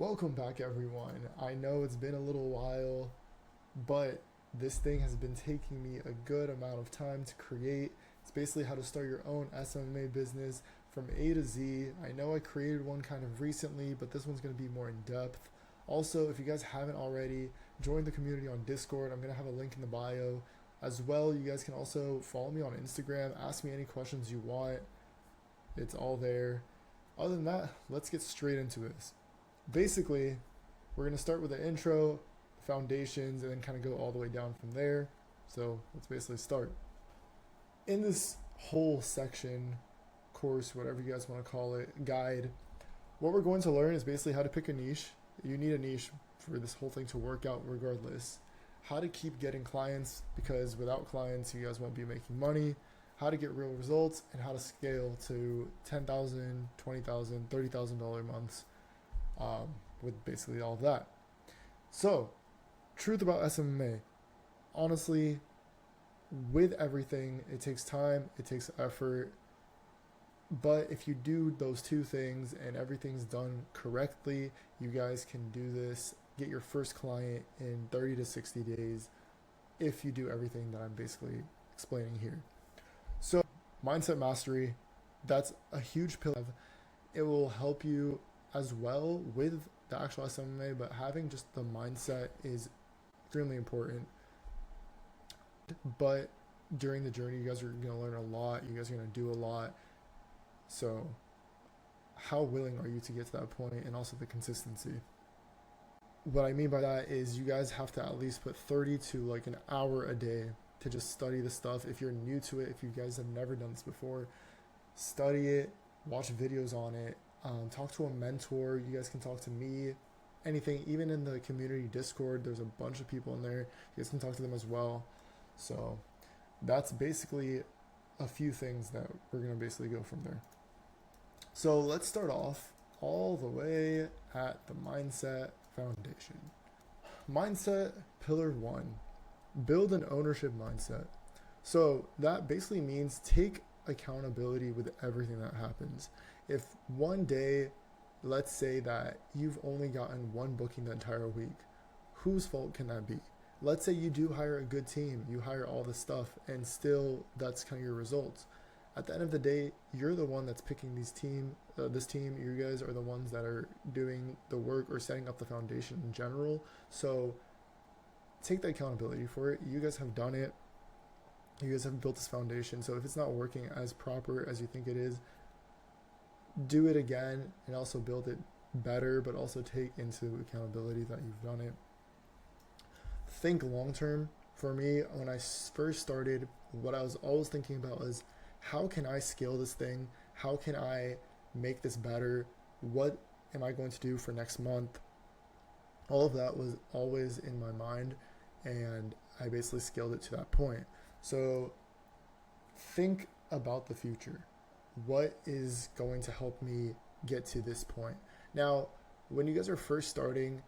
Welcome back, everyone. I know it's been a little while, but this thing has been taking me a good amount of time to create. It's basically how to start your own SMMA business from A to Z. I know I created one kind of recently, but this one's going to be more in depth. Also, if you guys haven't already, join the community on Discord. I'm going to have a link in the bio. As well, you guys can also follow me on Instagram, ask me any questions you want. It's all there. Other than that, let's get straight into this. Basically, we're going to start with the intro, foundations, and then kind of go all the way down from there. So let's basically start. In this whole section, course, whatever you guys want to call it, guide, what we're going to learn is basically how to pick a niche. You need a niche for this whole thing to work out regardless. How to keep getting clients, because without clients, you guys won't be making money. How to get real results, and how to scale to $10,000, $20,000, $30,000 months. With basically all of that. So, truth about SMMA. Honestly, with everything, it takes time, it takes effort. But if you do those two things and everything's done correctly, you guys can do this, get your first client in 30 to 60 days if you do everything that I'm basically explaining here. So, mindset mastery, that's a huge pillar. It will help you as well with the actual SMMA, but having just the mindset is extremely important. But during the journey, you guys are going to learn a lot. You guys are going to do a lot. So how willing are you to get to that point, and also the consistency? What I mean by that is you guys have to at least put 30 to like an hour a day to just study the stuff. If you're new to it, if you guys have never done this before, study it, watch videos on it. Talk to a mentor. You guys can talk to me. Anything, even in the community Discord, there's a bunch of people in there. You guys can talk to them as well. So that's basically a few things that we're going to basically go from there. So let's start off all the way at the mindset foundation. Mindset pillar 1, build an ownership mindset. So that basically means take accountability with everything that happens. If one day, let's say that you've only gotten one booking the entire week, whose fault can that be? Let's say you do hire a good team, you hire all this stuff, and still that's kind of your results. At the end of the day, you're the one that's picking this team. You guys are the ones that are doing the work or setting up the foundation in general. So take the accountability for it. You guys have done it. You guys have built this foundation. So if it's not working as proper as you think it is, do it again and also build it better, but also take into accountability that you've done it. Think long term. For me, when I first started, what I was always thinking about was, how can I scale this thing? How can I make this better? What am I going to do for next month? All of that was always in my mind, and I basically scaled it to that point. So think about the future. What is going to help me get to this point? Now, when you guys are first starting,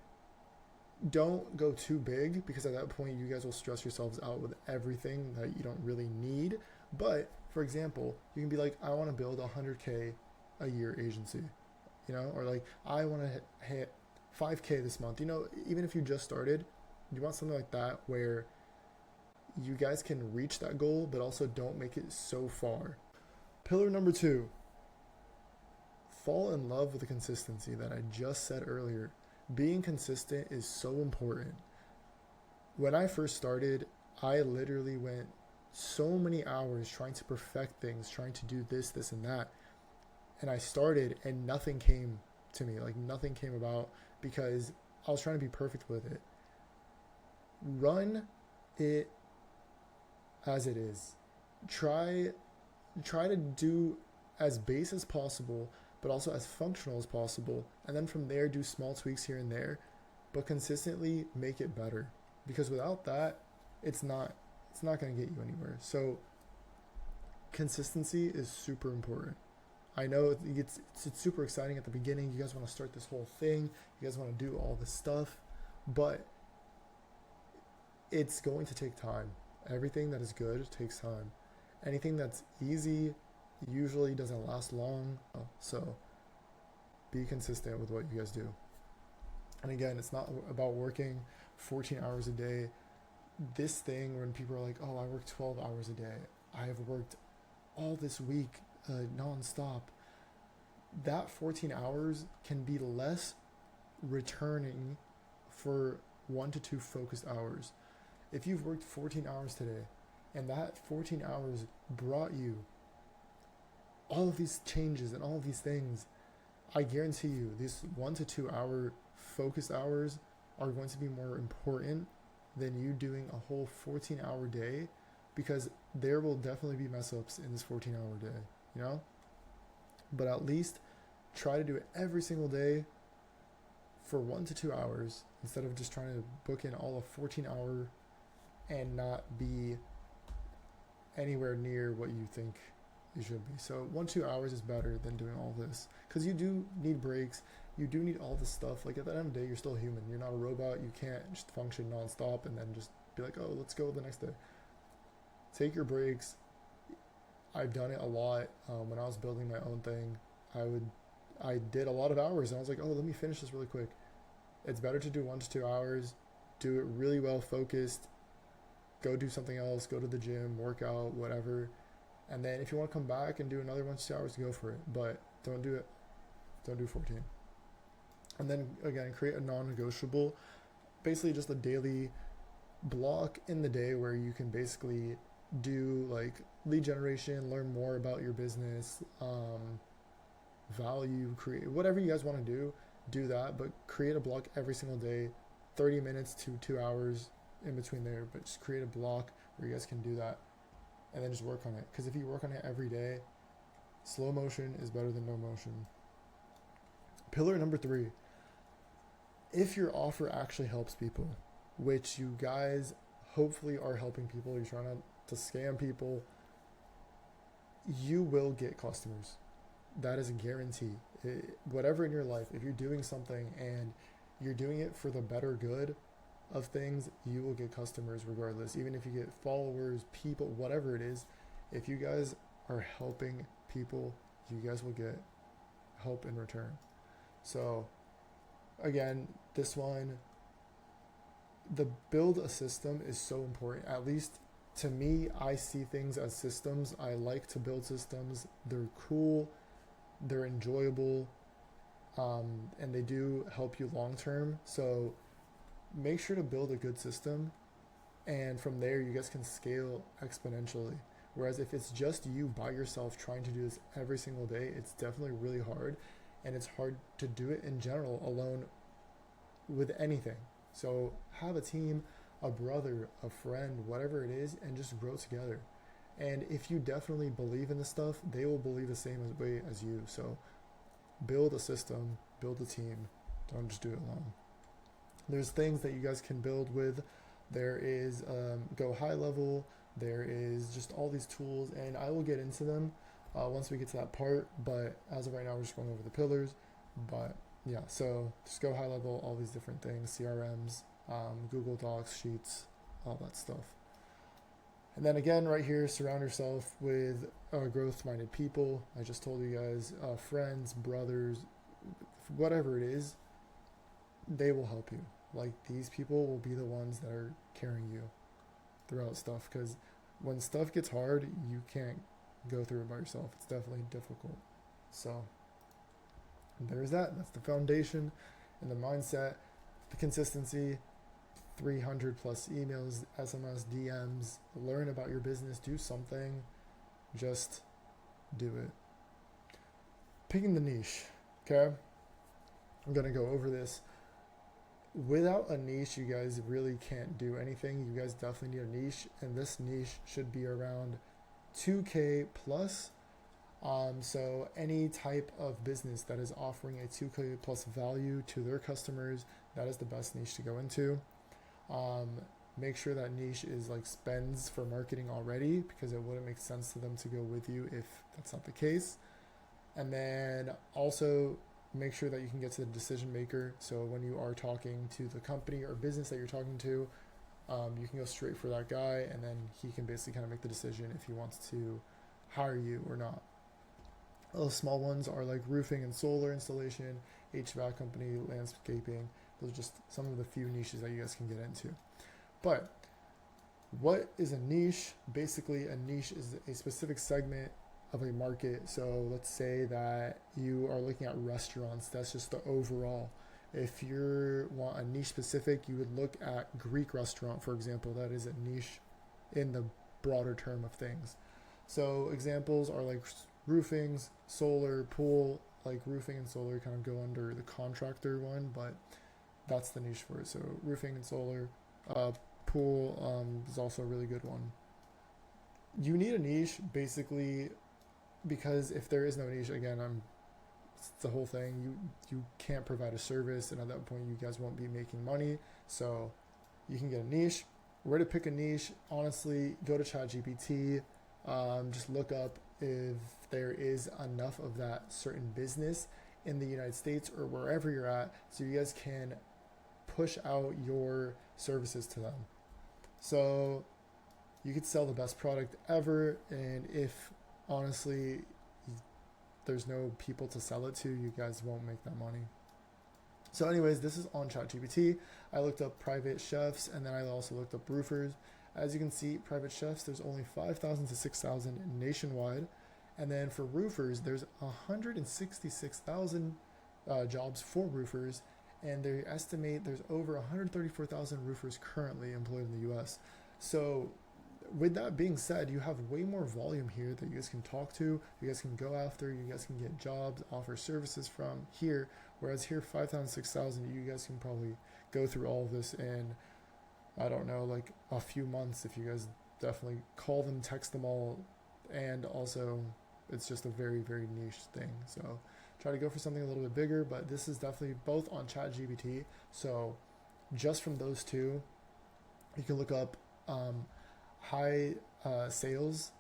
don't go too big, because at that point you guys will stress yourselves out with everything that you don't really need. But for example, you can be like, I want to build a 100K a year agency, or like, I want to hit 5K this month. Even if you just started, you want something like that where you guys can reach that goal, but also don't make it so far. Pillar number 2, fall in love with the consistency that I just said earlier. Being consistent is so important. When I first started, I literally went so many hours trying to perfect things, trying to do this, and that. And I started and nothing came to me, like nothing came about, because I was trying to be perfect with it. Run it as it is. Try to do as base as possible, but also as functional as possible. And then from there, do small tweaks here and there, but consistently make it better. Because without that, it's not going to get you anywhere. So consistency is super important. I know it's super exciting at the beginning. You guys want to start this whole thing. You guys want to do all this stuff, but it's going to take time. Everything that is good takes time. Anything that's easy usually doesn't last long. So be consistent with what you guys do. And again, it's not about working 14 hours a day. This thing, when people are like, oh, I work 12 hours a day, I have worked all this week nonstop, that 14 hours can be less returning for 1 to 2 focused hours. If you've worked 14 hours today and that 14 hours brought you all of these changes and all of these things, I guarantee you these 1 to 2 hour focused hours are going to be more important than you doing a whole 14-hour day, because there will definitely be mess ups in this 14-hour day, you know? But at least try to do it every single day for 1 to 2 hours instead of just trying to book in all of 14-hour and not be anywhere near what you think it should be. So 1 to 2 hours is better than doing all this, because you do need breaks. You do need all this stuff. Like, at the end of the day, you're still human. You're not a robot. You can't just function nonstop and then just be like, oh, let's go the next day. Take your breaks. I've done it a lot. When I was building my own thing, I did a lot of hours, and I was like, oh, let me finish this really quick. It's better to do 1 to 2 hours, do it really well focused, go do something else, go to the gym, work out, whatever. And then if you want to come back and do another 1 to 2 hours, go for it. But don't do 14. And then again, create a non-negotiable, basically just a daily block in the day where you can basically do like lead generation, learn more about your business, value, create whatever you guys want to do that, but create a block every single day, 30 minutes to 2 hours in between there, but just create a block where you guys can do that and then just work on it. Because if you work on it every day, slow motion is better than no motion. Pillar number 3, if your offer actually helps people, which you guys hopefully are helping people, you're trying not to scam people, you will get customers. That is a guarantee. Whatever in your life, if you're doing something and you're doing it for the better good of things, you will get customers regardless. Even if you get followers, people, whatever it is, if you guys are helping people, you guys will get help in return. So again, this one, the build a system is so important. At least to me, I see things as systems. I like to build systems. They're cool, they're enjoyable, and they do help you long term. So make sure to build a good system, and from there you guys can scale exponentially. Whereas if it's just you by yourself trying to do this every single day, it's definitely really hard, and it's hard to do it in general alone with anything. So have a team, a brother, a friend, whatever it is, and just grow together. And if you definitely believe in this stuff, they will believe the same way as you. So build a system, build a team, don't just do it alone. There's things that you guys can build with. There is go high level, there is just all these tools, and I will get into them once we get to that part, but as of right now we're just going over the pillars. But yeah, so just go high level, all these different things, CRMs, Google Docs, Sheets, all that stuff. And then again, right here, surround yourself with growth-minded people. I just told you guys, friends, brothers, whatever it is, they will help you. Like, these people will be the ones that are carrying you throughout stuff, because when stuff gets hard, you can't go through it by yourself. It's definitely difficult. So there's that. That's the foundation and the mindset, the consistency, 300 plus emails, SMS, DMs, learn about your business, do something, just do it. Picking the niche, okay? I'm going to go over this. Without a niche, you guys really can't do anything. You guys definitely need a niche, and this niche should be around 2K plus. So any type of business that is offering a 2K plus value to their customers, that is the best niche to go into. Make sure that niche is like spends for marketing already, because it wouldn't make sense to them to go with you if that's not the case. And then also make sure that you can get to the decision maker. So when you are talking to the company or business that you're talking to, you can go straight for that guy, and then he can basically kind of make the decision if he wants to hire you or not. Those small ones are like roofing and solar installation, HVAC company, landscaping, Those are just some of the few niches that you guys can get into. But what is a niche? Basically, a niche is a specific segment of a market. So let's say that you are looking at restaurants. That's just the overall. If you want a niche specific, you would look at Greek restaurant, for example. That is a niche in the broader term of things. So examples are like roofings, solar, pool. Like roofing and solar kind of go under the contractor one, but that's the niche for it. So roofing and solar. Pool is also a really good one. You need a niche basically because if there is no niche, again, it's the whole thing. You can't provide a service, and at that point, you guys won't be making money. So you can get a niche. Where to pick a niche? Honestly, go to ChatGPT. Just look up if there is enough of that certain business in the United States or wherever you're at, so you guys can push out your services to them. So you could sell the best product ever, and if honestly there's no people to sell it to, you guys won't make that money. So anyways, this is on ChatGPT. I looked up private chefs, and then I also looked up roofers. As you can see, private chefs, there's only 5,000 to 6,000 nationwide. And then for roofers, there's 166,000 jobs for roofers. And they estimate there's over 134,000 roofers currently employed in the US. So with that being said, you have way more volume here that you guys can talk to, you guys can go after, you guys can get jobs, offer services from here. Whereas here, 5,000, 6,000, you guys can probably go through all of this in, I don't know, like a few months if you guys definitely call them, text them all. And also, it's just a very, very niche thing. So try to go for something a little bit bigger, but this is definitely both on ChatGPT. So just from those two, you can look up high sales,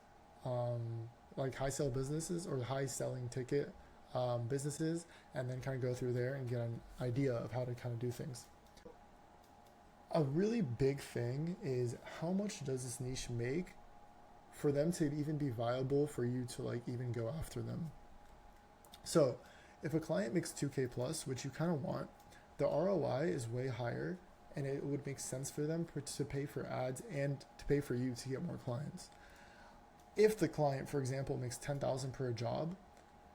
like high sale businesses or high selling ticket businesses, and then kind of go through there and get an idea of how to kind of do things. A really big thing is how much does this niche make for them to even be viable for you to like even go after them. So if a client makes 2K plus, which you kind of want, the ROI is way higher, and it would make sense for them to pay for ads and to pay for you to get more clients. If the client, for example, makes 10,000 per job,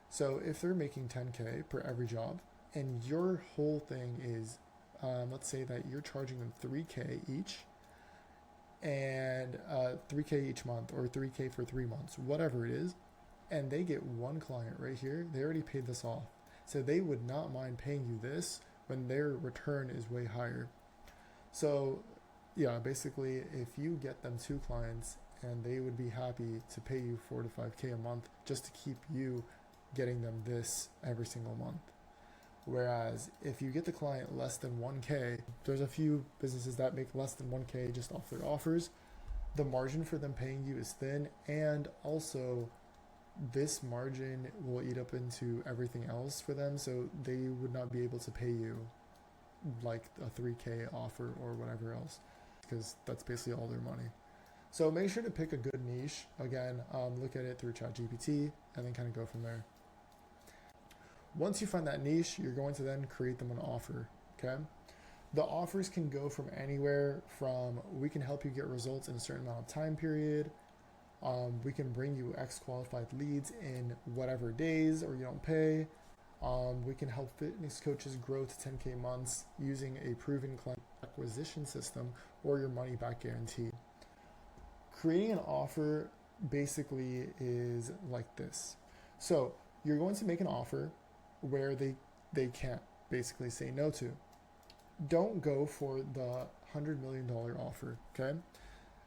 so if they're making 10K per every job, and your whole thing is, let's say that you're charging them 3K each, and 3K each month, or 3K for 3 months, whatever it is, and they get one client right here, they already paid this off. So they would not mind paying you this when their return is way higher. So yeah, basically if you get them 2 clients and they would be happy to pay you 4 to 5K a month just to keep you getting them this every single month. Whereas if you get the client less than 1K, there's a few businesses that make less than 1K just off their offers. The margin for them paying you is thin, and also this margin will eat up into everything else for them, so they would not be able to pay you like a 3K offer or whatever else, because that's basically all their money. So make sure to pick a good niche. Again, look at it through ChatGPT and then kind of go from there. Once you find that niche, you're going to then create them an offer, okay? The offers can go from anywhere from, we can help you get results in a certain amount of time period. We can bring you X qualified leads in whatever days, or you don't pay. We can help fitness coaches grow to 10K months using a proven client acquisition system or your money back guarantee. Creating an offer basically is like this. So you're going to make an offer where they can't basically say no to. Don't go for the $100 million offer, okay?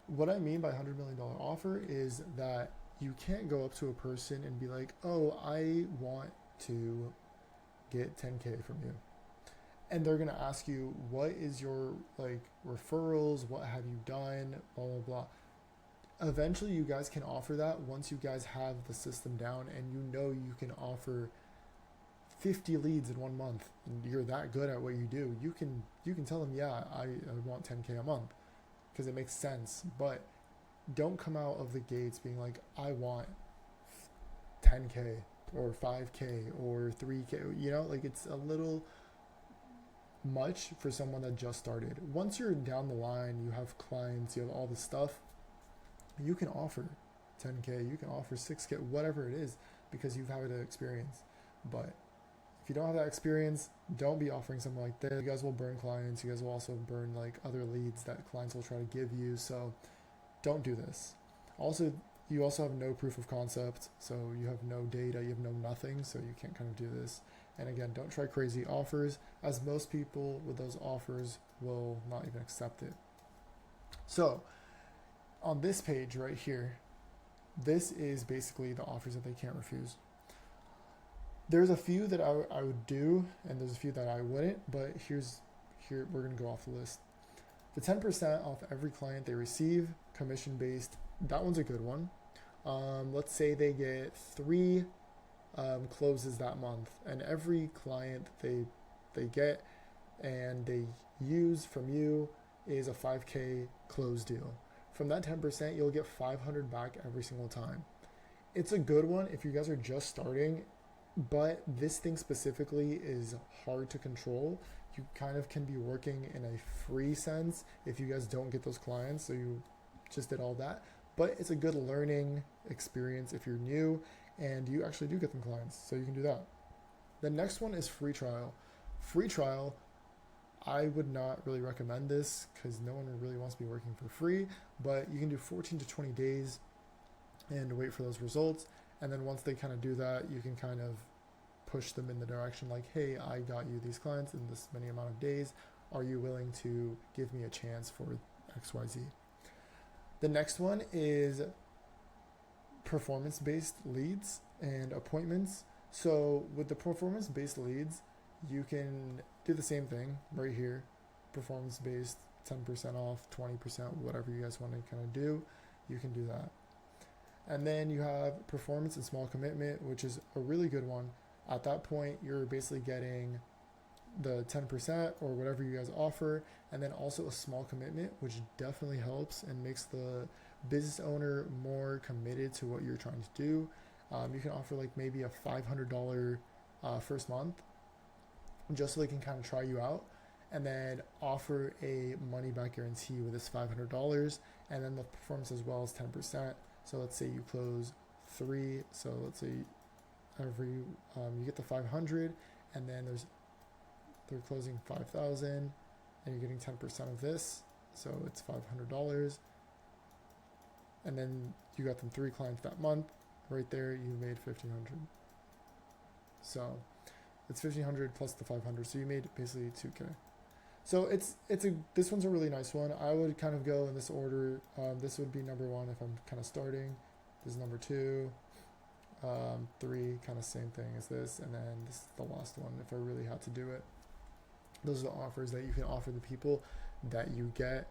What I mean by $100 million offer is that you can't go up to a person and be like, oh, I want to get 10K from you. And they're going to ask you, what is your like referrals? What have you done? Blah, blah, blah. Eventually you guys can offer that once you guys have the system down and you know you can offer 50 leads in 1 month, and you're that good at what you do. You can tell them, yeah, I want 10K a month, because it makes sense. But don't come out of the gates being like, I want 10K or 5K or 3K, you know, like it's a little much for someone that just started. Once you're down the line, you have clients, you have all this stuff, you can offer 10K, you can offer 6K, whatever it is, because you've had an experience. But if you don't have that experience, don't be offering something like this. You guys will burn clients. You guys will also burn like other leads that clients will try to give you. So don't do this. Also, you also have no proof of concept. So you have no data, you have no nothing. So you can't kind of do this. And again, don't try crazy offers, as most people with those offers will not even accept it. So on this page right here, this is basically the offers that they can't refuse. There's a few that I would do, and there's a few that I wouldn't, but here we're going to go off the list. The 10% off every client they receive, commission-based, that one's a good one. Let's say they get 3 closes that month, and every client they get and they use from you is a 5K close deal. From that 10%, you'll get 500 back every single time. It's a good one if you guys are just starting, but this thing specifically is hard to control. You kind of can be working in a free sense if you guys don't get those clients, so you just did all that. But it's a good learning experience if you're new and you actually do get them clients, so you can do that. The next one is free trial. Free trial, I would not really recommend this because no one really wants to be working for free, but you can do 14 to 20 days and wait for those results. And then once they kind of do that, you can kind of push them in the direction like, hey, I got you these clients in this many amount of days. Are you willing to give me a chance for XYZ? The next one is performance-based leads and appointments. So with the performance-based leads, you can do the same thing right here. Performance-based, 10% off, 20%, whatever you guys want to kind of do, you can do that. And then you have performance and small commitment, which is a really good one. At that point, you're basically getting the 10% or whatever you guys offer, and then also a small commitment, which definitely helps and makes the business owner more committed to what you're trying to do. You can offer like maybe a $500 first month, just so they can kind of try you out, and then offer a money back guarantee with this $500, and then the performance as well as 10%. So let's say you close 3. So let's say every you get the 500, and then they're closing 5,000, and you're getting 10% of this. So it's $500, and then you got them 3 clients that month. Right there, you made 1,500. So it's 1,500 plus the 500. So you made basically 2K. So this one's a really nice one. I would kind of go in this order. This would be number 1 if I'm kind of starting. This is number 2, 3, kind of same thing as this, and then this is the last one if I really had to do it. Those are the offers that you can offer the people that you get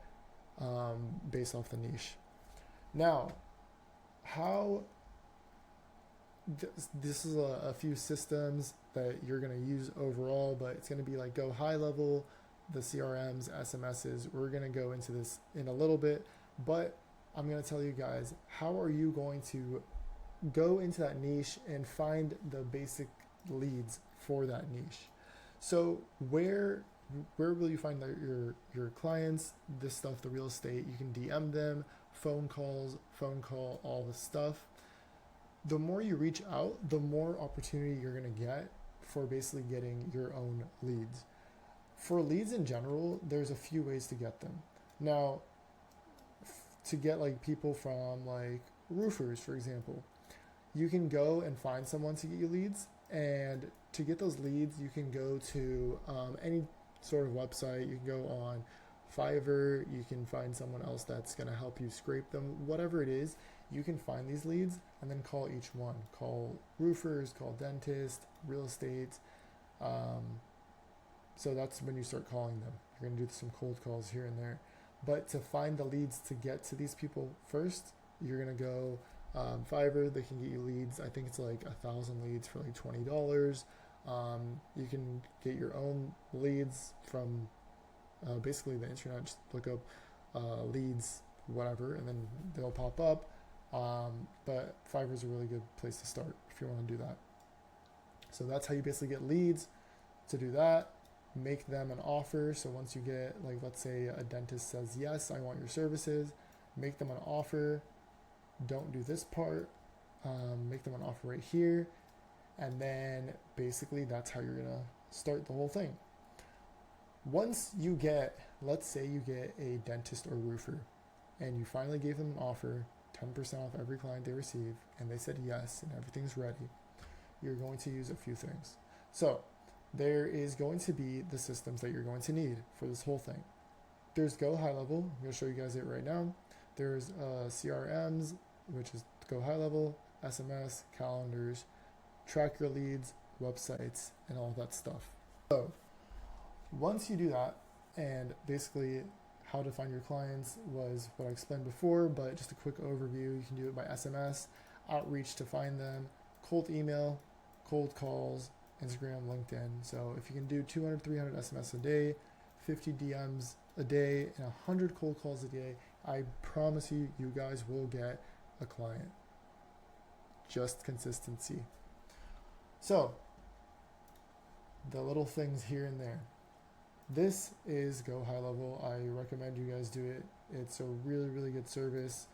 based off the niche. Now, this is a few systems that you're going to use overall, but it's going to be like go high level, the CRMs, SMSs. We're going to go into this in a little bit, but I'm going to tell you guys, how are you going to go into that niche and find the basic leads for that niche? So where will you find your clients, this stuff, the real estate? You can DM them, phone call, all this stuff. The more you reach out, the more opportunity you're going to get for basically getting your own leads. For leads in general, there's a few ways to get them. Now, to get like people from like roofers, for example, you can go and find someone to get you leads. And to get those leads, you can go to any sort of website. You can go on Fiverr. You can find someone else that's going to help you scrape them. Whatever it is, you can find these leads and then call each one. Call roofers, call dentists, real estate. So that's when you start calling them. You're going to do some cold calls here and there. But to find the leads to get to these people first, you're going to go Fiverr. They can get you leads. I think it's like 1,000 leads for like $20. You can get your own leads from basically the internet. Just look up leads, whatever, and then they'll pop up. But Fiverr is a really good place to start if you want to do that. So that's how you basically get leads. To do that, make them an offer. So once you get, like, let's say a dentist says, yes, I want your services, make them an offer. Don't do this part. Make them an offer right here. And then basically that's how you're gonna start the whole thing. Once you get, let's say you get a dentist or roofer and you finally gave them an offer, 10% off every client they receive, and they said yes and everything's ready, you're going to use a few things. So there is going to be the systems that you're going to need for this whole thing. There's Go High Level. I'm going to show you guys it right now. There's CRMs, which is Go High Level, SMS, calendars, track your leads, websites, and all that stuff. So once you do that, and basically how to find your clients was what I explained before, but just a quick overview. You can do it by SMS, outreach to find them, cold email, cold calls, Instagram, LinkedIn. So if you can do 200, 300 SMS a day, 50 DMs a day, and 100 cold calls a day, I promise you, you guys will get a client. Just consistency. So the little things here and there. This is Go High Level. I recommend you guys do it. It's a really, really good service.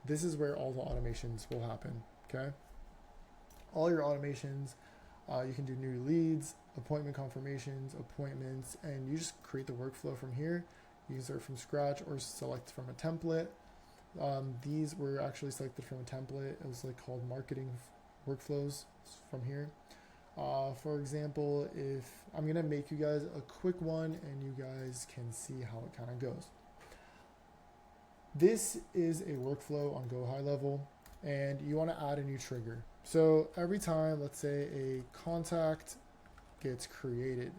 This is where all the automations will happen, okay? All your automations, you can do new leads, appointment confirmations, appointments, and you just create the workflow from here. You can start from scratch or select from a template. These were actually selected from a template. It was like called marketing workflows from here. For example, if I'm gonna make you guys a quick one and you guys can see how it kind of goes. This is a workflow on Go High Level, and you want to add a new trigger. So every time, let's say a contact gets created.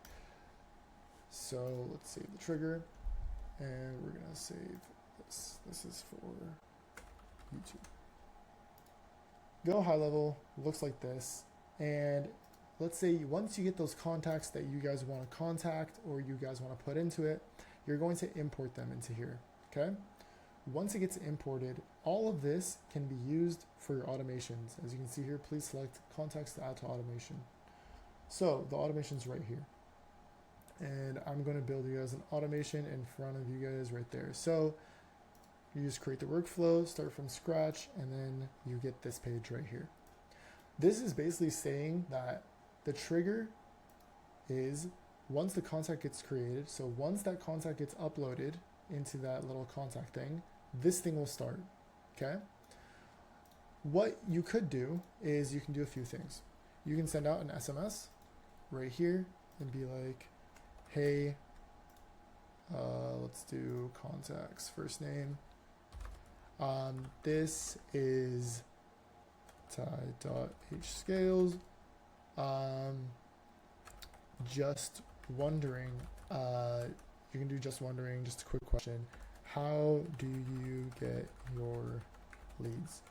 So let's save the trigger, and we're gonna save this. This is for YouTube. Go High Level looks like this, and let's say once you get those contacts that you guys want to contact or you guys want to put into it, you're going to import them into here, okay? Once it gets imported, all of this can be used for your automations. As you can see here, please select contacts to add to automation. So the automation's right here. And I'm going to build you guys an automation in front of you guys right there. So you just create the workflow, start from scratch, and then you get this page right here. This is basically saying that the trigger is once the contact gets created, so once that contact gets uploaded into that little contact thing, this thing will start, okay? What you could do is you can do a few things. You can send out an SMS right here and be like, hey, let's do contacts, first name. This is Ty.hscales. Just wondering, you can do just wondering, just a quick question. How do you get your leads?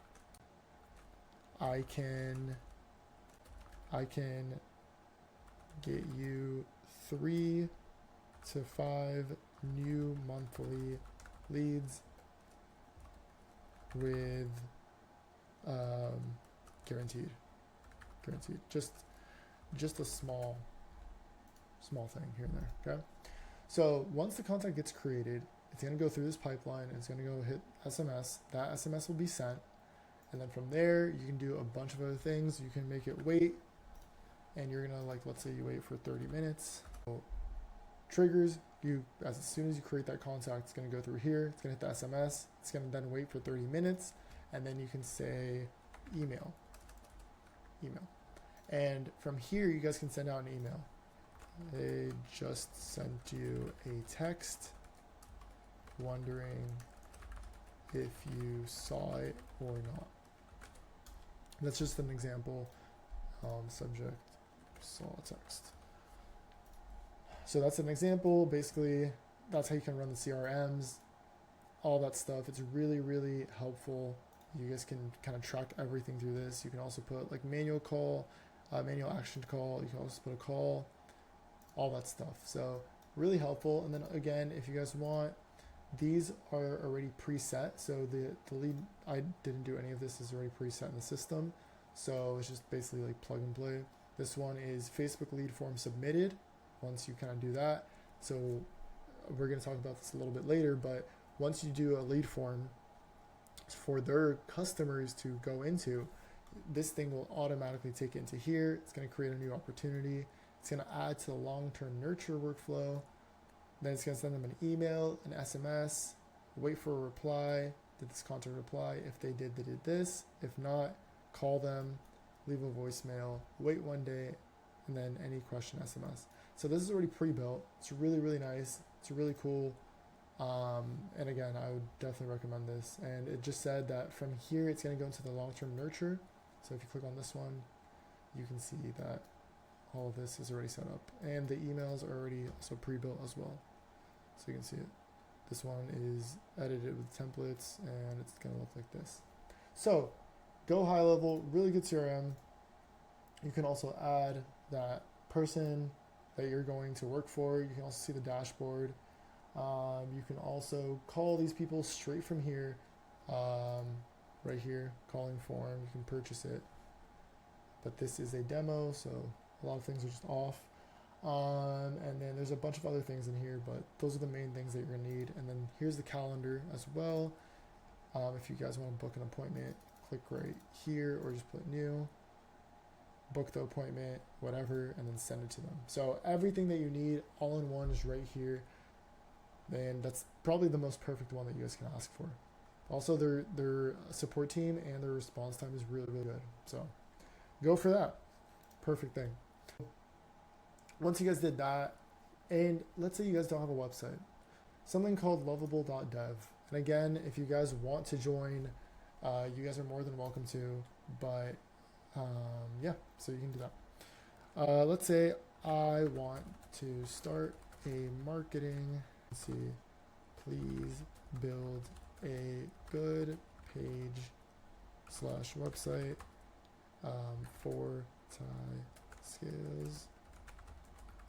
I can get you 3 to 5 new monthly leads with guaranteed. Just a small thing here and there, okay? So once the contact gets created, it's going to go through this pipeline and it's going to go hit SMS. That SMS will be sent. And then from there, you can do a bunch of other things. You can make it wait, and you're going to, like, let's say you wait for 30 minutes. So triggers, as soon as you create that contact, it's going to go through here. It's going to hit the SMS. It's going to then wait for 30 minutes. And then you can say email. And from here, you guys can send out an email. They just sent you a text wondering if you saw it or not. That's just an example. Subject, saw text. So that's an example. Basically, that's how you can run the CRMs, all that stuff. It's really, really helpful. You guys can kind of track everything through this. You can also put like manual call, manual action call. You can also put a call, all that stuff. So really helpful. And then again, if you guys want, these are already preset. So the lead, I didn't do any of this, is already preset in the system. So it's just basically like plug and play. This one is Facebook lead form submitted. once you kind of do that. So we're going to talk about this a little bit later, but once you do a lead form for their customers to go into, this thing will automatically take it into here. It's going to create a new opportunity. It's going to add to the long-term nurture workflow. Then it's going to send them an email, an SMS, wait for a reply. Did this contact reply? If they did, they did this. If not, call them, leave a voicemail, wait 1 day, and then any question SMS. So this is already pre-built. It's really, really nice. It's really cool. And again, I would definitely recommend this. And it just said that from here, it's going to go into the long-term nurture. So if you click on this one, you can see that all of this is already set up. And the emails are already also pre-built as well. So you can see it. This one is edited with templates, and it's going to look like this. So go high level, really good CRM. You can also add that person that you're going to work for. You can also see the dashboard. You can also call these people straight from here, right here, calling form. You can purchase it. But this is a demo, so a lot of things are just off. And then there's a bunch of other things in here, but those are the main things that you're going to need. And then here's the calendar as well. If you guys want to book an appointment, click right here or just put new, book the appointment, whatever, and then send it to them. So everything that you need all in one is right here. And that's probably the most perfect one that you guys can ask for. Also, their support team and their response time is really, really good. So go for that. Perfect thing. Once you guys did that, and let's say you guys don't have a website, something called lovable.dev. And again, if you guys want to join, you guys are more than welcome to, but yeah, so you can do that. Let's say I want to start a marketing, let's see, please build a good page / website for Thai skills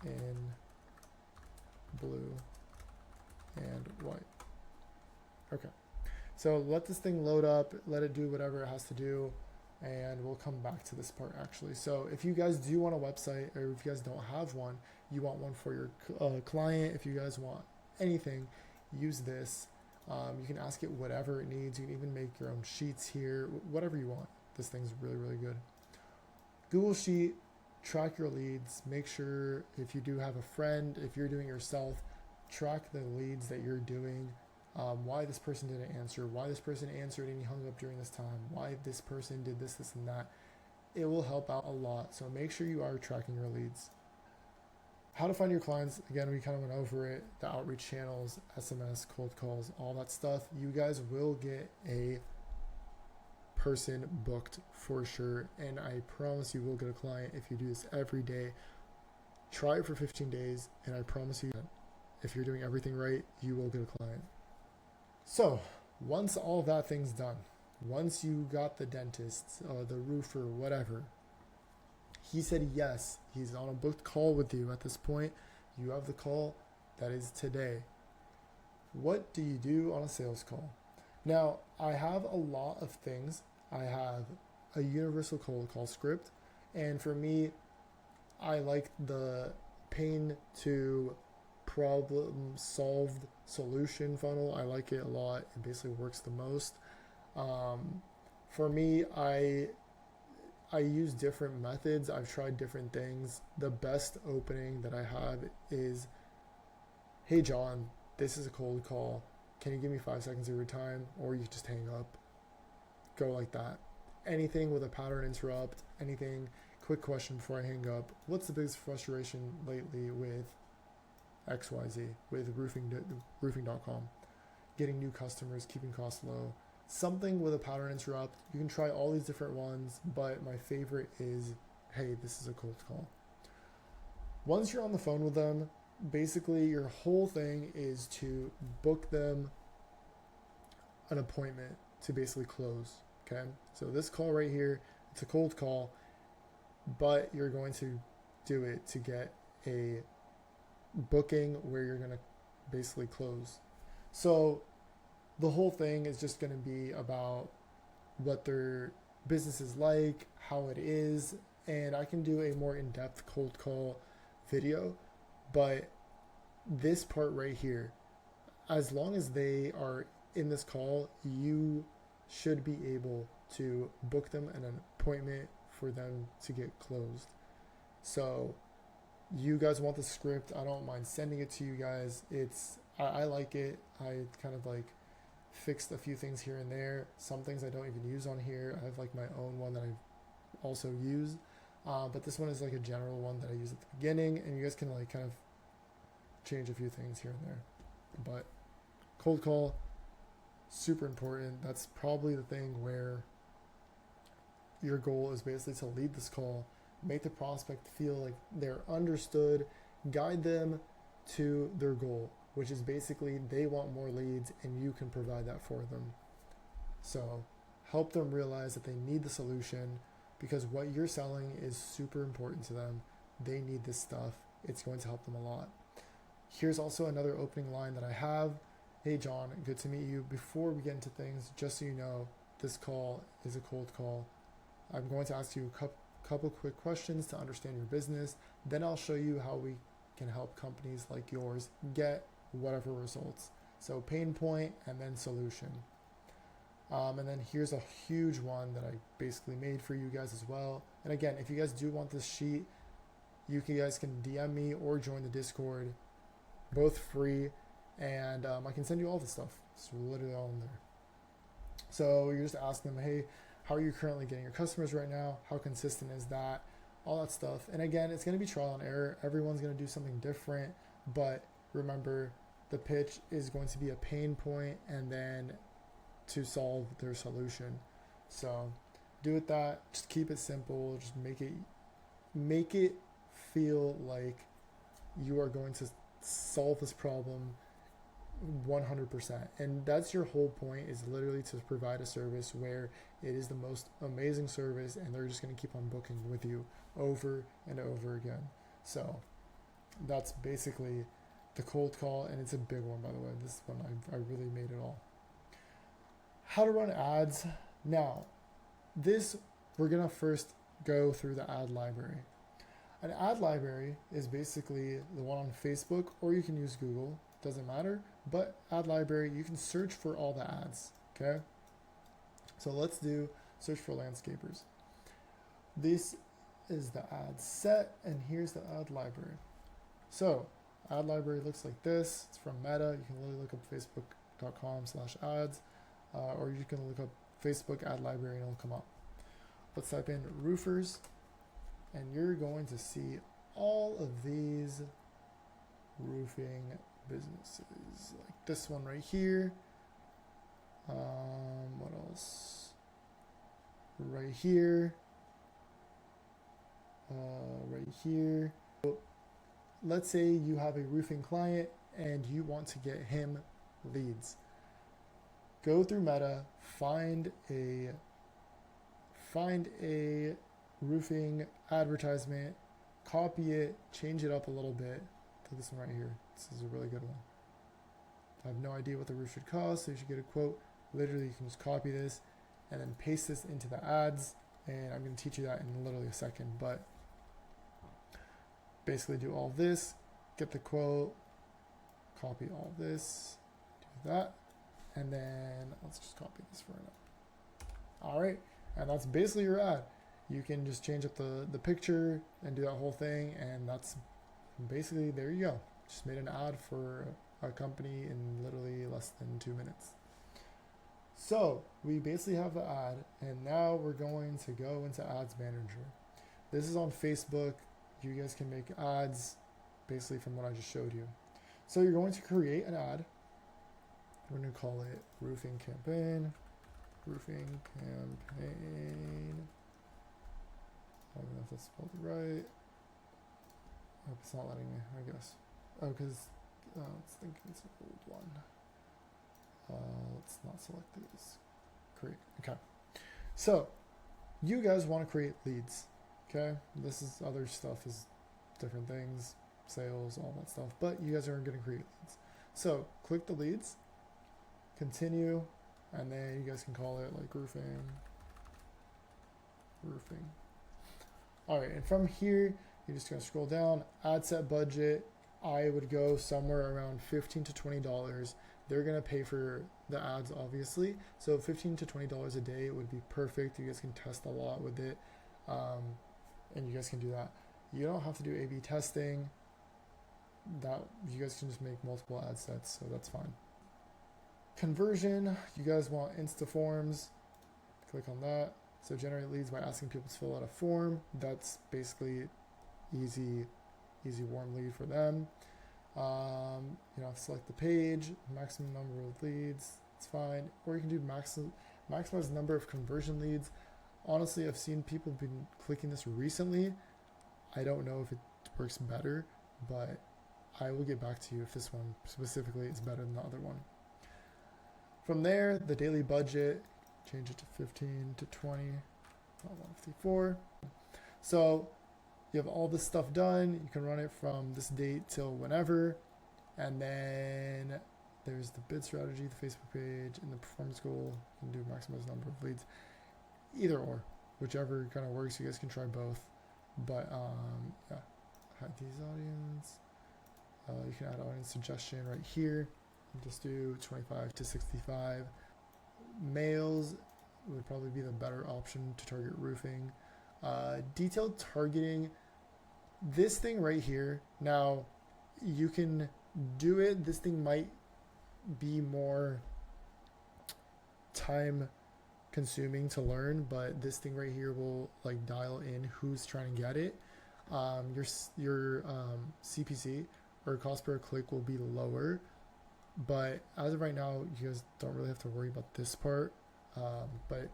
in blue and white. Okay, so let this thing load up, let it do whatever it has to do, and we'll come back to this part actually. So if you guys do want a website, or if you guys don't have one, you want one for your client, if you guys want anything, use this. You can ask it whatever it needs. You can even make your own sheets here, whatever you want. This thing's really, really good. Google Sheet, track your leads. Make sure if you do have a friend, if you're doing it yourself, track the leads that you're doing. Why this person didn't answer, why this person answered and he hung up during this time, why this person did this, and that. It will help out a lot. So make sure you are tracking your leads. How to find your clients, again, we kind of went over it, the outreach channels, SMS, cold calls, all that stuff. You guys will get a person booked for sure, and I promise you will get a client if you do this every day. Try it for 15 days, and I promise you, if you're doing everything right, you will get a client. So once all that thing's done, once you got the dentist, the roofer, whatever, he said yes, he's on a booked call with you at this point. You have the call, that is today. What do you do on a sales call? Now, I have a lot of things. I have a universal cold call script, and for me, I like the pain to problem solved solution funnel. I like it a lot. It basically works the most. For me, I use different methods. I've tried different things. The best opening that I have is, hey John, this is a cold call. Can you give me 5 seconds of your time? Or you just hang up. Go like that. Anything with a pattern interrupt, anything, quick question before I hang up. What's the biggest frustration lately with XYZ, with roofing.com? Getting new customers, keeping costs low. Something with a pattern interrupt. You can try all these different ones, but my favorite is, hey, this is a cold call. Once you're on the phone with them, basically your whole thing is to book them an appointment to basically close. Okay, so this call right here, it's a cold call, but you're going to do it to get a booking where you're going to basically close. So the whole thing is just going to be about what their business is like, how it is, and I can do a more in-depth cold call video, But this part right here, as long as they are in this call, you should be able to book them an appointment for them to get closed. So you guys want the script, I don't mind sending it to you guys. I like it. I kind of like fixed a few things here and there. Some things I don't even use on here. I have like my own one that I also use, but this one is like a general one that I use at the beginning, and you guys can like kind of change a few things here and there. But cold call, super important. That's probably the thing where your goal is basically to lead this call, make the prospect feel like they're understood, guide them to their goal, which is basically they want more leads and you can provide that for them. So help them realize that they need the solution, because what you're selling is super important to them. They need this stuff. It's going to help them a lot. Here's also another opening line that I have. Hey John, good to meet you. Before we get into things, just so you know, this call is a cold call. I'm going to ask you a couple quick questions to understand your business. Then I'll show you how we can help companies like yours get whatever results. So pain point and then solution. And then here's a huge one that I basically made for you guys as well. And again, if you guys do want this sheet, you guys can DM me or join the Discord, both free. And I can send you all the stuff. It's literally all in there. So you're just asking them, hey, how are you currently getting your customers right now? How consistent is that? All that stuff. And again, it's going to be trial and error. Everyone's going to do something different. But remember, the pitch is going to be a pain point and then to solve their solution. So do it that. Just keep it simple. Just make it feel like you are going to solve this problem 100%. And that's your whole point, is literally to provide a service where it is the most amazing service and they're just going to keep on booking with you over and over again. So that's basically the cold call, and it's a big one, by the way. This one I really made it all. How to run ads. Now this, we're going to first go through the ad library. An ad library is basically the one on Facebook, or you can use Google, doesn't matter. But ad library, you can search for all the ads. Okay, so let's do search for landscapers. This is the ad set, and here's the ad library. So ad library looks like this. It's from Meta. You can literally look up facebook.com/ads, or you can look up Facebook ad library and it'll come up. Let's type in roofers, and you're going to see all of these roofing businesses, like this one right here. What else? Right here. Right here. So let's say you have a roofing client and you want to get him leads. Go through Meta, find a roofing advertisement, copy it, change it up a little bit to this one right here. This is a really good one. I have no idea what the roof should cost, so you should get a quote. Literally, you can just copy this and then paste this into the ads, and I'm going to teach you that in literally a second. But basically do all this, get the quote, copy all this, do that, and then let's just copy this for now. All right, and that's basically your ad. You can just change up the picture and do that whole thing, and that's basically, there you go. Just made an ad for a company in literally less than 2 minutes. So we basically have the ad, and now we're going to go into Ads Manager. This is on Facebook. You guys can make ads basically from what I just showed you. So you're going to create an ad. We're going to call it roofing campaign. Roofing campaign. I don't know if that's spelled right. I hope it's not letting me, I guess. Oh, because it's thinking it's an old one. Let's not select these. Create. Okay. So you guys want to create leads. Okay. This is other stuff, is different things, sales, all that stuff. But you guys are going to create leads. So click the leads, continue, and then you guys can call it like roofing. All right. And from here, you're just going to scroll down, ad set budget, I would go somewhere around $15 to $20. They're gonna pay for the ads, obviously. So $15 to $20 a day would be perfect. You guys can test a lot with it, and you guys can do that. You don't have to do A/B testing. That you guys can just make multiple ad sets, so that's fine. Conversion, you guys want Insta forms. Click on that. So generate leads by asking people to fill out a form. That's basically easy warm lead for them. Select the page, maximum number of leads, it's fine. Or you can do maximize number of conversion leads. Honestly, I've seen people been clicking this recently. I don't know if it works better, but I will get back to you if this one specifically is better than the other one. From there, the daily budget, change it to 15 to 20, not 154. So you have all this stuff done. You can run it from this date till whenever. And then there's the bid strategy, the Facebook page, and the performance goal. You can do maximize number of leads. Either or, whichever kind of works. You guys can try both. But yeah, hide these audience. You can add audience suggestion right here. Just do 25 to 65. Males would probably be the better option to target roofing. Detailed targeting, this thing right here, now you can do it. This thing might be more time consuming to learn, but this thing right here will like dial in who's trying to get it. Your CPC or cost per click will be lower, but as of right now, you guys don't really have to worry about this part. But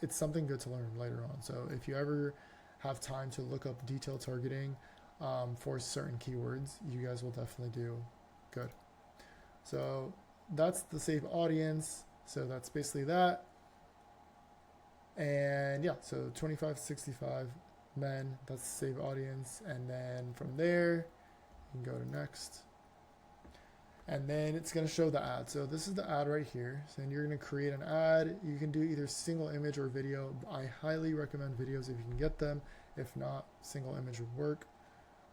it's something good to learn later on. So if you ever have time to look up detailed targeting for certain keywords, you guys will definitely do good. So that's the save audience. So that's basically that. And yeah, so 25 to 65 men, that's the save audience. And then from there, you can go to next. And then it's going to show the ad. So this is the ad right here. So then you're going to create an ad. You can do either single image or video. I highly recommend videos if you can get them. If not, single image would work.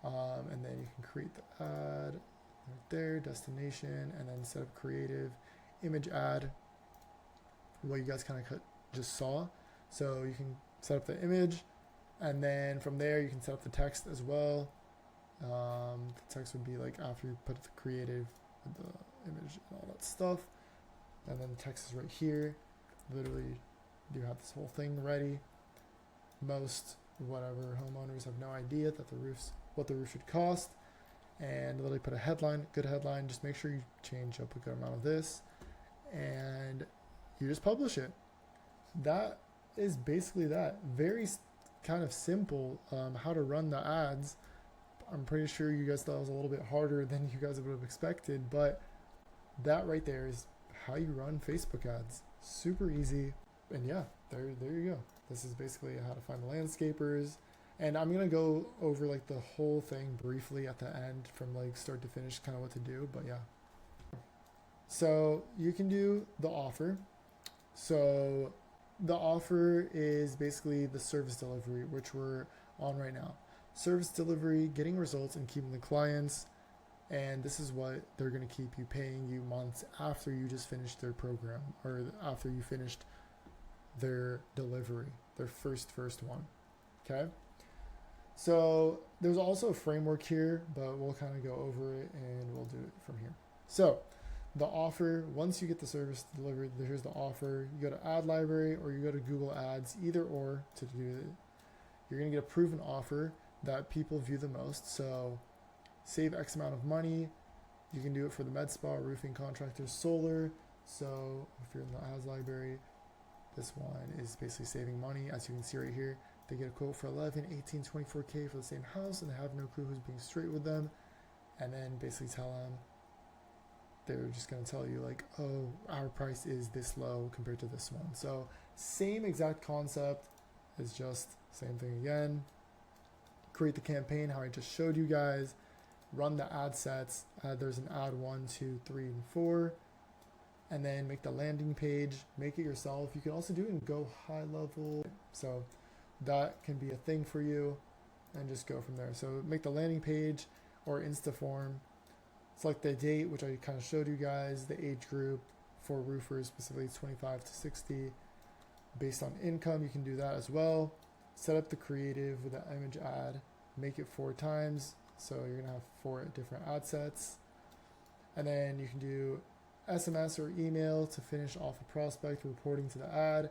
And then you can create the ad right there, destination, and then set up creative image ad. What you guys kind of just saw. So you can set up the image, and then from there you can set up the text as well. The text would be like after you put the creative with the image and all that stuff, and then the text is right here. Literally, you have this whole thing ready. Most whatever homeowners have no idea that what the roof should cost, and literally put a headline, good headline. Just make sure you change up a good amount of this, and you just publish it. That is basically that. Very kind of simple how to run the ads. I'm pretty sure you guys thought it was a little bit harder than you guys would have expected, but that right there is how you run Facebook ads. Super easy. And yeah, there you go. This is basically how to find the landscapers. And I'm going to go over like the whole thing briefly at the end from like start to finish, kind of what to do, but yeah. So you can do the offer. So the offer is basically the service delivery, which we're on right now. Service delivery, getting results and keeping the clients. And this is what they're going to keep you paying you months after you just finished their program, or after you finished their delivery, their first one. Okay. So there's also a framework here, but we'll kind of go over it and we'll do it from here. So the offer, once you get the service delivered, here's the offer. You go to ad library or you go to Google Ads, either or to do it. You're going to get a proven offer that people view the most. So save X amount of money. You can do it for the med spa, roofing contractors, solar. So if you're in the ads library, this one is basically saving money. As you can see right here, they get a quote for 11, 18, 24K for the same house, and they have no clue who's being straight with them. And then basically tell them, they're just going to tell you like, oh, our price is this low compared to this one. So same exact concept, it's just same thing again. Create the campaign, how I just showed you guys. Run the ad sets. There's an ad 1, 2, 3, and 4. And then make the landing page. Make it yourself. You can also do it in Go High Level. So that can be a thing for you. And just go from there. So make the landing page or Insta form. Select the date, which I kind of showed you guys, the age group for roofers, specifically 25 to 60. Based on income, you can do that as well. Set up the creative with the image ad, make it 4 times. So you're gonna have 4 different ad sets. And then you can do SMS or email to finish off a prospect reporting to the ad.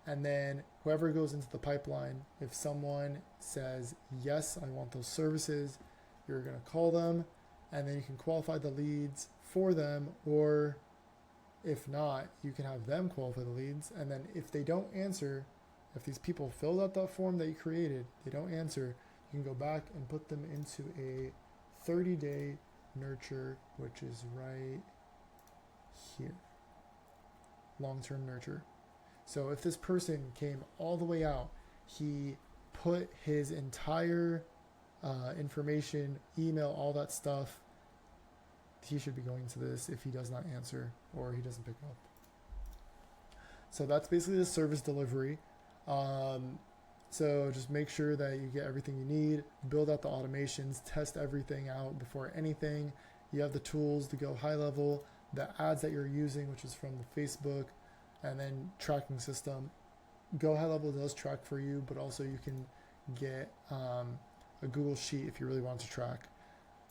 And then whoever goes into the pipeline, if someone says, yes, I want those services, you're going to call them, and then you can qualify the leads for them, or if not, you can have them qualify the leads. And then if they don't answer, if these people filled out that form that you created, they don't answer, you can go back and put them into a 30-day nurture, which is right here, long-term nurture. So if this person came all the way out, he put his entire information, email, all that stuff, he should be going to this if he does not answer or he doesn't pick up. So that's basically the service delivery. So just make sure that you get everything you need, build out the automations, test everything out before anything. You have the tools to go high level, the ads that you're using, which is from the Facebook, and then tracking system. Go high level does track for you, but also you can get a Google Sheet if you really want to track.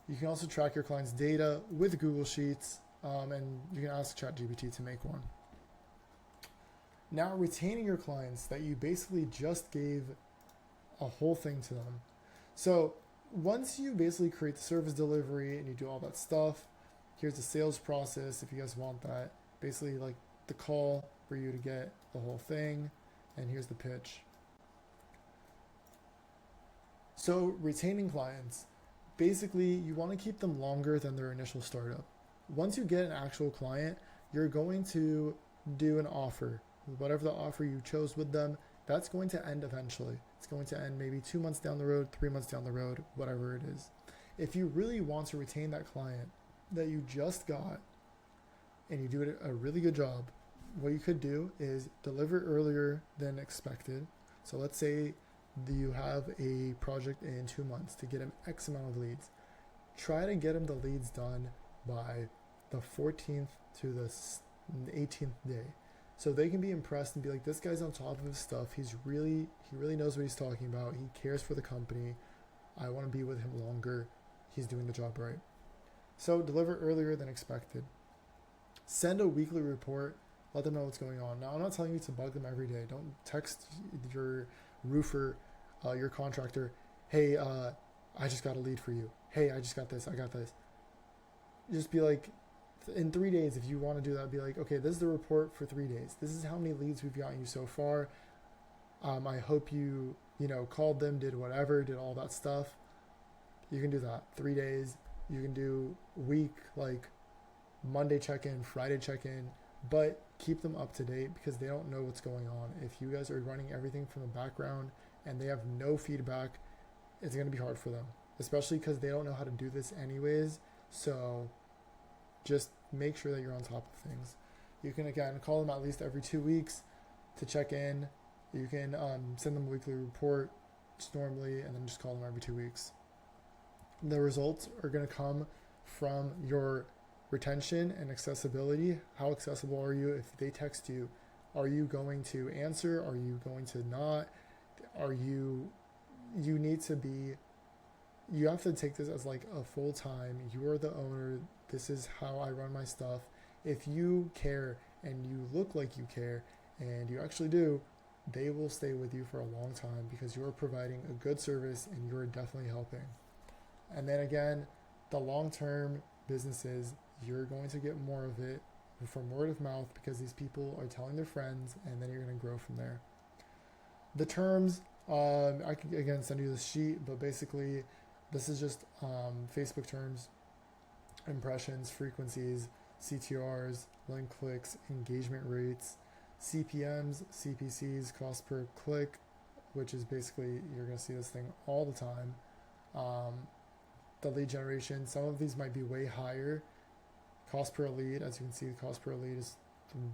You can also track your client's data with Google Sheets, and you can ask ChatGPT to make one. Now, retaining your clients that you basically just gave a whole thing to them. So once you basically create the service delivery and you do all that stuff, here's the sales process if you guys want that. Basically like the call for you to get the whole thing, and here's the pitch. So retaining clients, basically you want to keep them longer than their initial startup. Once you get an actual client, you're going to do an offer. Whatever the offer you chose with them, that's going to end eventually. It's going to end maybe 2 months down the road, 3 months down the road, whatever it is. If you really want to retain that client that you just got and you do a really good job, what you could do is deliver earlier than expected. So let's say you have a project in 2 months to get them X amount of leads. Try to get them the leads done by the 14th to the 18th day. So they can be impressed and be like, this guy's on top of his stuff. He really knows what he's talking about. He cares for the company. I want to be with him longer. He's doing the job right. So deliver earlier than expected. Send a weekly report. Let them know what's going on. Now, I'm not telling you to bug them every day. Don't text your roofer, your contractor, hey, I just got a lead for you. Hey, I just got this. I got this. Just be like, in 3 days, if you want to do that, be like, okay, this is the report for 3 days. This is how many leads we've gotten you so far. I hope you called them, did whatever, did all that stuff. You can do that. 3 days. You can do week, like Monday check-in, Friday check-in, but keep them up to date because they don't know what's going on. If you guys are running everything from the background and they have no feedback, it's going to be hard for them, especially because they don't know how to do this anyways. So just make sure that you're on top of things. You can, again, call them at least every 2 weeks to check in. You can send them a weekly report just normally, and then just call them every 2 weeks. The results are going to come from your retention and accessibility. How accessible are you? If they text you, are you going to answer? Are you going to not? You need to be, you have to take this as like a full time. You are the owner. This is how I run my stuff. If you care and you look like you care and you actually do, they will stay with you for a long time because you're providing a good service and you're definitely helping. And then again, the long-term businesses, you're going to get more of it from word of mouth because these people are telling their friends, and then you're going to grow from there. The terms, I can again send you the sheet, but basically this is just Facebook terms, impressions, frequencies, CTRs, link clicks, engagement rates, CPMs, CPCs, cost per click, which is basically, you're going to see this thing all the time. The lead generation, some of these might be way higher. Cost per lead, as you can see, the cost per lead is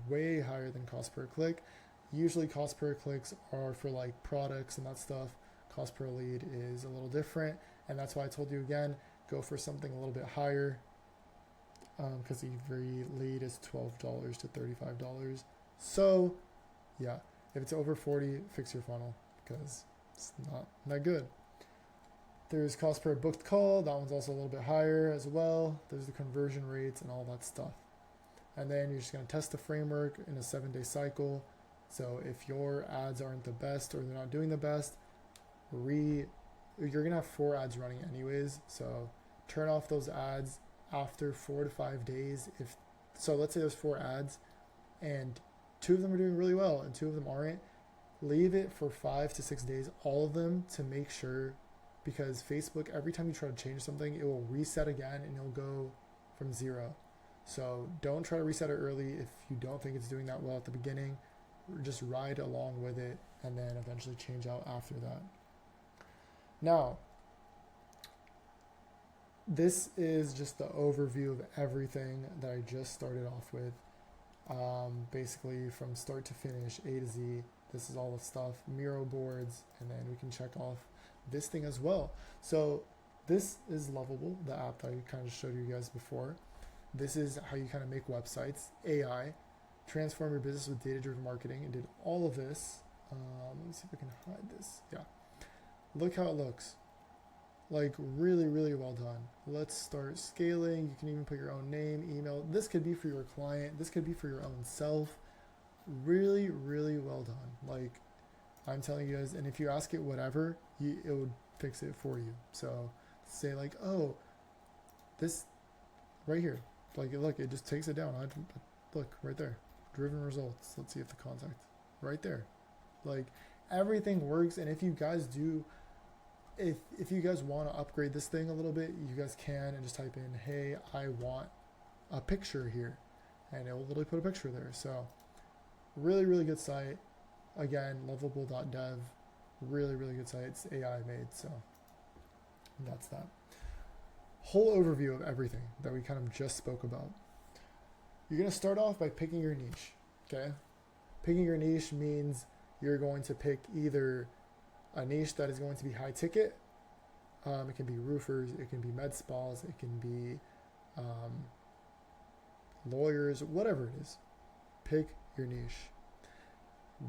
way higher than cost per click. Usually cost per clicks are for like products and that stuff. Cost per lead is a little different, and that's why I told you again, go for something a little bit higher. because every lead is $12 to $35. So yeah, if it's over 40, fix your funnel because it's not that good. There's cost per booked call. That one's also a little bit higher as well. There's the conversion rates and all that stuff. And then you're just going to test the framework in a 7-day cycle. So if your ads aren't the best or they're not doing the best, you're going to have 4 ads running anyways. So turn off those ads after 4 to 5 days. So let's say there's 4 ads and 2 of them are doing really well and 2 of them aren't. Leave it for 5 to 6 days, all of them, to make sure, because Facebook, every time you try to change something, it will reset again and it'll go from 0. So don't try to reset it early if you don't think it's doing that well at the beginning. Just ride along with it and then eventually change out after that. Now, this is just the overview of everything that I just started off with. Basically from start to finish, A to Z. This is all the stuff, Miro boards, and then we can check off this thing as well. So this is Lovable, the app that I kind of showed you guys before. This is how you kind of make websites, AI, transform your business with data-driven marketing, and did all of this. Let me see if I can hide this. Yeah. Look how it looks. Like really, really well done. Let's start scaling. You can even put your own name, email. This could be for your client. This could be for your own self. Really, really well done. Like I'm telling you guys, and if you ask it whatever, it would fix it for you. So say like, oh, this right here. Like look, it just takes it down. Look right there. Driven results. Let's see if the contact right there. Like everything works. And if you guys do, if you guys want to upgrade this thing a little bit, you guys can, and just type in, hey, I want a picture here, and it will literally put a picture there. So really, really good site. Again, lovable.dev, really, really good site. It's AI made, so that's that. Whole overview of everything that we kind of just spoke about. You're going to start off by picking your niche, okay? Picking your niche means you're going to pick either a niche that is going to be high ticket. It can be roofers, it can be med spas, it can be lawyers, whatever it is. Pick your niche.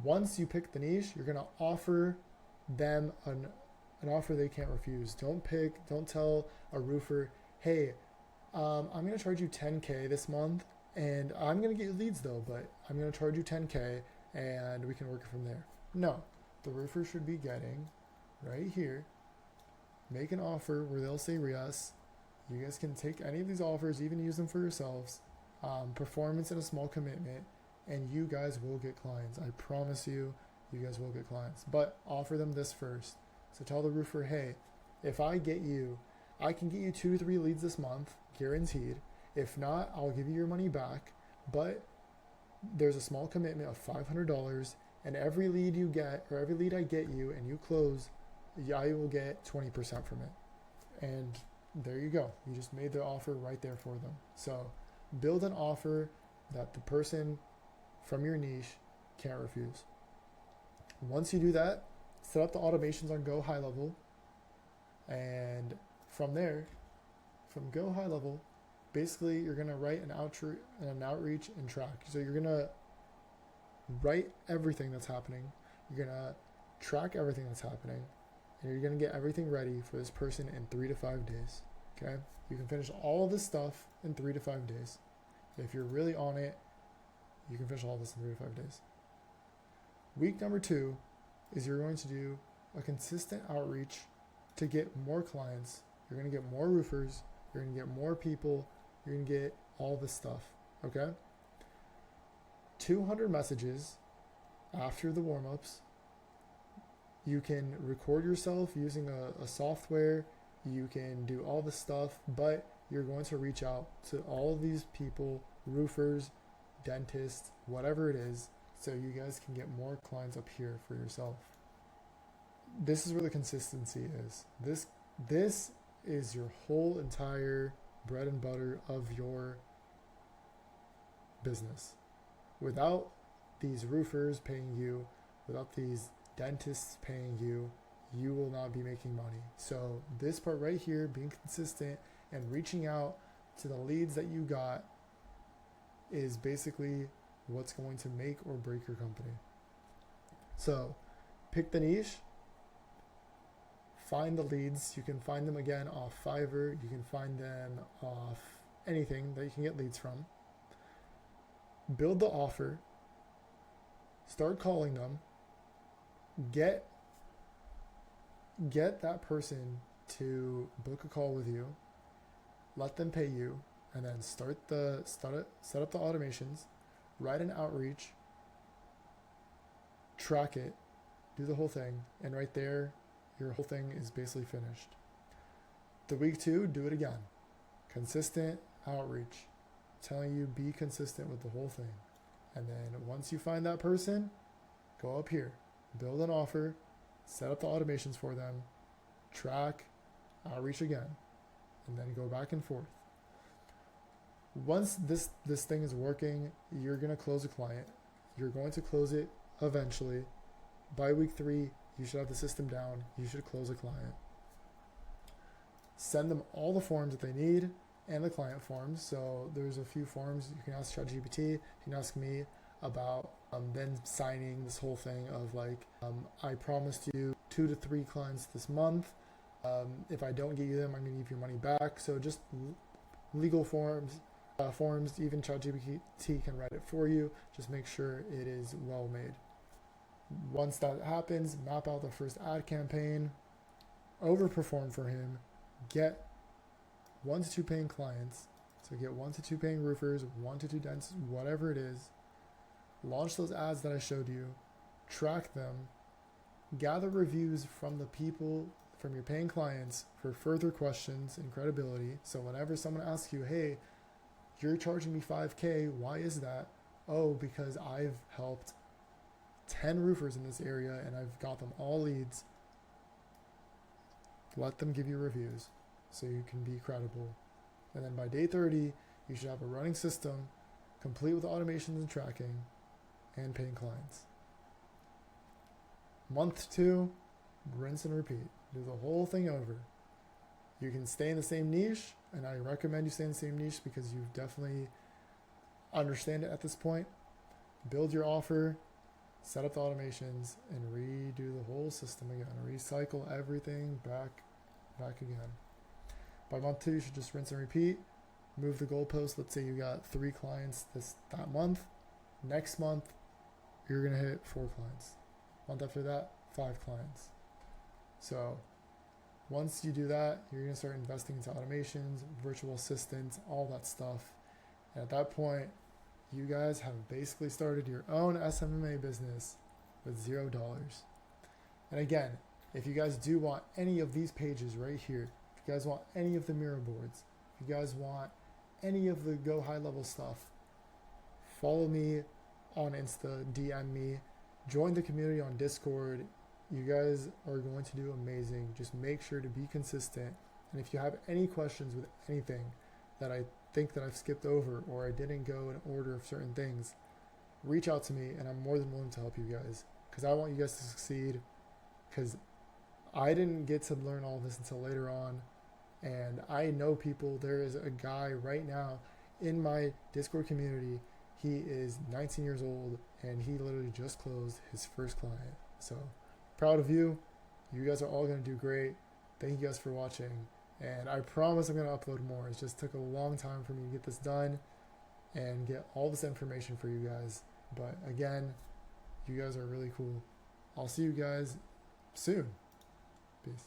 Once you pick the niche, you're going to offer them an offer they can't refuse. Don't tell a roofer, hey, I'm going to charge you $10K this month, and I'm going to get you leads though, but I'm going to charge you $10K and we can work it from there. No. The roofer should be getting right here, make an offer where they'll say yes. You guys can take any of these offers, even use them for yourselves. Performance and a small commitment, and you guys will get clients. I promise you, you guys will get clients. But offer them this first. So tell the roofer, hey, if I get you, I can get you 2 to 3 leads this month, guaranteed. If not, I'll give you your money back. But there's a small commitment of $500. And every lead you get, or every lead I get you and you close, I will get 20% from it. And there you go. You just made the offer right there for them. So build an offer that the person from your niche can't refuse. Once you do that, set up the automations on Go High Level. And from there, from Go High Level, basically you're going to write an outreach and track. So you're going to write everything that's happening. You're going to track everything that's happening. And you're going to get everything ready for this person in 3 to 5 days. Okay? You can finish all of this stuff in 3 to 5 days. If you're really on it, you can finish all this in 3 to 5 days. Week number 2 is you're going to do a consistent outreach to get more clients. You're going to get more roofers. You're going to get more people. You're going to get all this stuff. Okay? 200 messages after the warm-ups. You can record yourself using a software. You can do all this stuff, but you're going to reach out to all of these people, roofers, dentists, whatever it is, so you guys can get more clients up here for yourself. This is where the consistency is. This is your whole entire bread and butter of your business. Without these roofers paying you, without these dentists paying you, you will not be making money. So this part right here, being consistent and reaching out to the leads that you got is basically what's going to make or break your company. So pick the niche, find the leads. You can find them again off Fiverr. You can find them off anything that you can get leads from. Build the offer, start calling them, get that person to book a call with you, let them pay you, and then set up the automations, write an outreach, track it, do the whole thing, and right there, your whole thing is basically finished. The week 2, do it again. Consistent outreach. I'm telling you, be consistent with the whole thing. And then once you find that person, go up here, build an offer, set up the automations for them, track, outreach again, and then go back and forth. Once this thing is working, you're going to close a client. You're going to close it eventually. By week 3, you should have the system down. You should close a client. Send them all the forms that they need and the client forms. So there's a few forms. You can ask ChatGPT. You can ask me about then signing this whole thing of like, I promised you 2 to 3 clients this month. If I don't get you them, I'm going to give your money back. So just legal forms, even ChatGPT can write it for you. Just make sure it is well made. Once that happens, map out the first ad campaign, overperform for him, get 1 to 2 paying clients. So get 1 to 2 paying roofers, 1 to 2 dentists, whatever it is. Launch those ads that I showed you, track them, gather reviews from the people, from your paying clients for further questions and credibility. So whenever someone asks you, hey, you're charging me $5K, why is that? Oh, because I've helped 10 roofers in this area and I've got them all leads. Let them give you reviews so you can be credible. And then by day 30, you should have a running system complete with automations and tracking and paying clients. Month 2, rinse and repeat. Do the whole thing over. You can stay in the same niche, and I recommend you stay in the same niche because you definitely understand it at this point. Build your offer, set up the automations, and redo the whole system again. Recycle everything back again. By month 2, you should just rinse and repeat. Move the goalpost. Let's say you got 3 clients that month. Next month, you're going to hit 4 clients. Month after that, 5 clients. So once you do that, you're going to start investing into automations, virtual assistants, all that stuff. And at that point, you guys have basically started your own SMMA business with $0. And again, if you guys do want any of these pages right here, if you guys want any of the mirror boards, if you guys want any of the Go High Level stuff, follow me on Insta, DM me, join the community on Discord. You guys are going to do amazing. Just make sure to be consistent. And if you have any questions with anything that I think that I've skipped over or I didn't go in order of certain things, reach out to me and I'm more than willing to help you guys because I want you guys to succeed because I didn't get to learn all this until later on. And I know people. There is a guy right now in my Discord community. He is 19 years old and he literally just closed his first client. So proud of you. You guys are all going to do great. Thank you guys for watching. And I promise I'm going to upload more. It just took a long time for me to get this done and get all this information for you guys. But again, you guys are really cool. I'll see you guys soon. Peace.